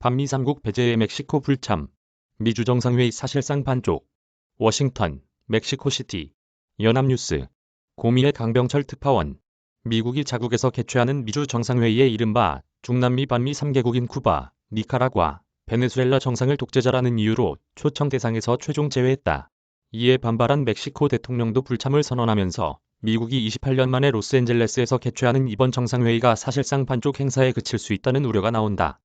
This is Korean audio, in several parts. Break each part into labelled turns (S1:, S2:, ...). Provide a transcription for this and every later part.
S1: 반미 3국 배제의 멕시코 불참. 미주 정상회의 사실상 반쪽. 워싱턴, 멕시코시티. 연합뉴스. 고미의 강병철 특파원. 미국이 자국에서 개최하는 미주 정상회의의 이른바 중남미 반미 3개국인 쿠바, 니카라과, 베네수엘라 정상을 독재자라는 이유로 초청 대상에서 최종 제외했다. 이에 반발한 멕시코 대통령도 불참을 선언하면서 미국이 28년 만에 로스앤젤레스에서 개최하는 이번 정상회의가 사실상 반쪽 행사에 그칠 수 있다는 우려가 나온다.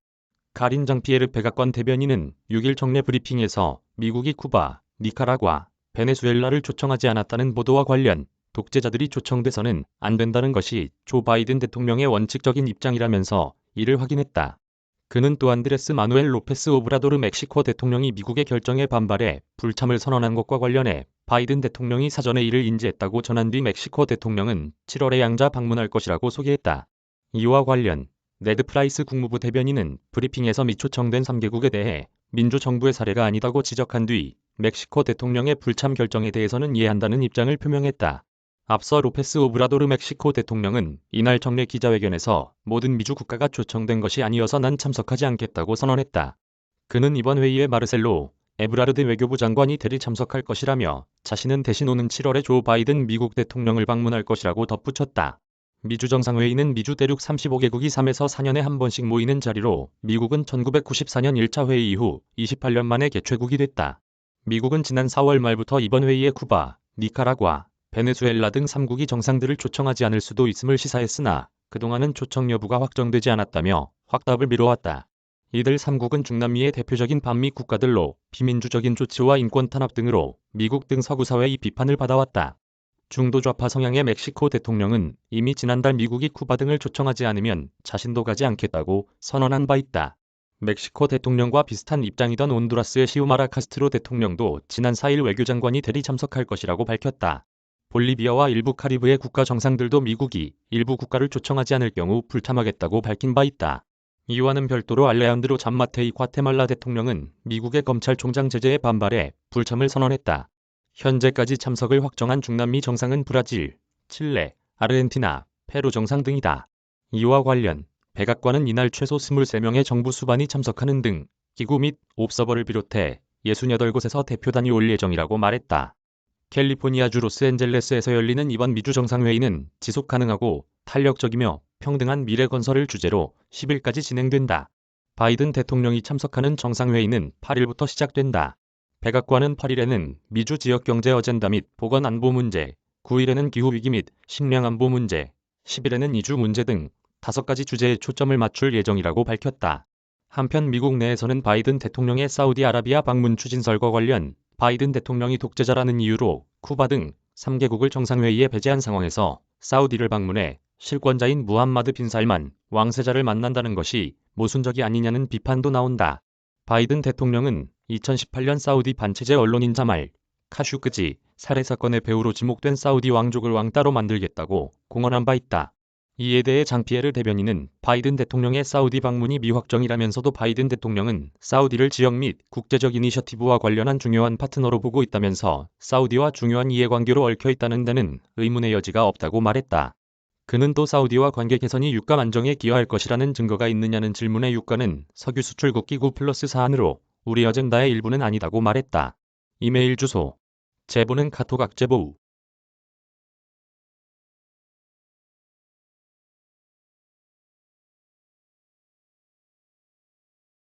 S1: 카린 장피에르 백악관 대변인은 6일 정례 브리핑에서 미국이 쿠바, 니카라과, 베네수엘라를 초청하지 않았다는 보도와 관련 독재자들이 초청돼서는 안 된다는 것이 조 바이든 대통령의 원칙적인 입장이라면서 이를 확인했다. 그는 또 안드레스 마누엘 로페스 오브라도르 멕시코 대통령이 미국의 결정에 반발해 불참을 선언한 것과 관련해 바이든 대통령이 사전에 이를 인지했다고 전한 뒤 멕시코 대통령은 7월에 양자 방문할 것이라고 소개했다. 이와 관련 네드 프라이스 국무부 대변인은 브리핑에서 미초청된 3개국에 대해 민주정부의 사례가 아니다고 지적한 뒤 멕시코 대통령의 불참 결정에 대해서는 이해한다는 입장을 표명했다. 앞서 로페스 오브라도르 멕시코 대통령은 이날 정례 기자회견에서 모든 미주 국가가 초청된 것이 아니어서 난 참석하지 않겠다고 선언했다. 그는 이번 회의에 마르셀로 에브라르드 외교부 장관이 대리 참석할 것이라며 자신은 대신 오는 7월에 조 바이든 미국 대통령을 방문할 것이라고 덧붙였다. 미주 정상회의는 미주 대륙 35개국이 3에서 4년에 한 번씩 모이는 자리로 미국은 1994년 1차 회의 이후 28년 만에 개최국이 됐다. 미국은 지난 4월 말부터 이번 회의에 쿠바, 니카라과, 베네수엘라 등 3국이 정상들을 초청하지 않을 수도 있음을 시사했으나 그동안은 초청 여부가 확정되지 않았다며 확답을 미뤄왔다. 이들 3국은 중남미의 대표적인 반미 국가들로 비민주적인 조치와 인권 탄압 등으로 미국 등 서구 사회의 비판을 받아왔다. 중도 좌파 성향의 멕시코 대통령은 이미 지난달 미국이 쿠바 등을 초청하지 않으면 자신도 가지 않겠다고 선언한 바 있다. 멕시코 대통령과 비슷한 입장이던 온두라스의 시우마라 카스트로 대통령도 지난 4일 외교장관이 대리 참석할 것이라고 밝혔다. 볼리비아와 일부 카리브해 국가 정상들도 미국이 일부 국가를 초청하지 않을 경우 불참하겠다고 밝힌 바 있다. 이와는 별도로 알레한드로 잠마테이 과테말라 대통령은 미국의 검찰총장 제재에 반발해 불참을 선언했다. 현재까지 참석을 확정한 중남미 정상은 브라질, 칠레, 아르헨티나, 페루 정상 등이다. 이와 관련 백악관은 이날 최소 23명의 정부 수반이 참석하는 등 기구 및 옵서버를 비롯해 68곳에서 대표단이 올 예정이라고 말했다. 캘리포니아주 로스앤젤레스에서 열리는 이번 미주 정상회의는 지속 가능하고 탄력적이며 평등한 미래 건설을 주제로 10일까지 진행된다. 바이든 대통령이 참석하는 정상회의는 8일부터 시작된다. 백악관은 8일에는 미주 지역경제 어젠다 및 보건안보 문제, 9일에는 기후위기 및 식량안보 문제, 10일에는 이주 문제 등 5가지 주제에 초점을 맞출 예정이라고 밝혔다. 한편 미국 내에서는 바이든 대통령의 사우디아라비아 방문 추진설과 관련 바이든 대통령이 독재자라는 이유로 쿠바 등 3개국을 정상회의에 배제한 상황에서 사우디를 방문해 실권자인 무함마드 빈 살만 왕세자를 만난다는 것이 모순적이 아니냐는 비판도 나온다. 바이든 대통령은 2018년 사우디 반체제 언론인 자말 카슈크지 살해 사건의 배우로 지목된 사우디 왕족을 왕따로 만들겠다고 공언한 바 있다. 이에 대해 장피에르 대변인은 바이든 대통령의 사우디 방문이 미확정이라면서도 바이든 대통령은 사우디를 지역 및 국제적 이니셔티브와 관련한 중요한 파트너로 보고 있다면서 사우디와 중요한 이해관계로 얽혀 있다는 데는 의문의 여지가 없다고 말했다. 그는 또 사우디와 관계 개선이 유가 안정에 기여할 것이라는 증거가 있느냐는 질문에 유가는 석유 수출국 기구 플러스 사안으로 우리 어젠다의 일부는 아니다고 말했다. 이메일 주소. 제보는 카톡 악제보우